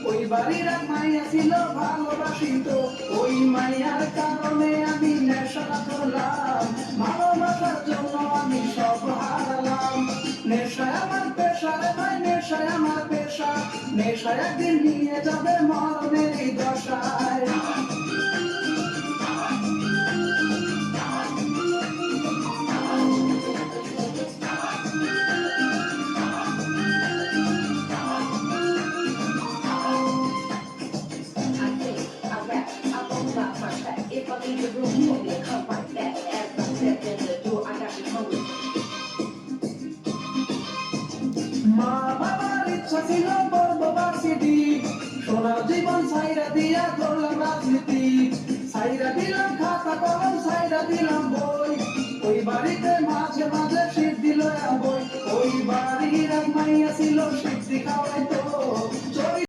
ওই বাড়ির এক মাইয়া ছিল ভালোবাসিত, ওই মাইয়ার কারণে আমি নেশা করলাম, ভালোবাসার জন্য আমি সব হারালাম। নেশা আমার পেশা রে ভাই, নেশায় আমার পেশা, নেশা একদিন নিয়ে যাবে মরণের এই দশায়। If I leave the room, for me to come right back. As I step in the door, I got you hungry. মা বাবার ইচ্ছা ছিল পড়বো ভার্সিটি, সোনার জীবন ছাইরা দিয়া করলাম রাজনীতি। ছাইরা দিলাম খাতা কলম, ছাইরা দিলাম বই, ওই বাড়িতে মাঝে মাঝে শীত দিল বই। ওই বাড়ির এক মাইয়া ছিল সিদ্ধি খাওয়াইতো,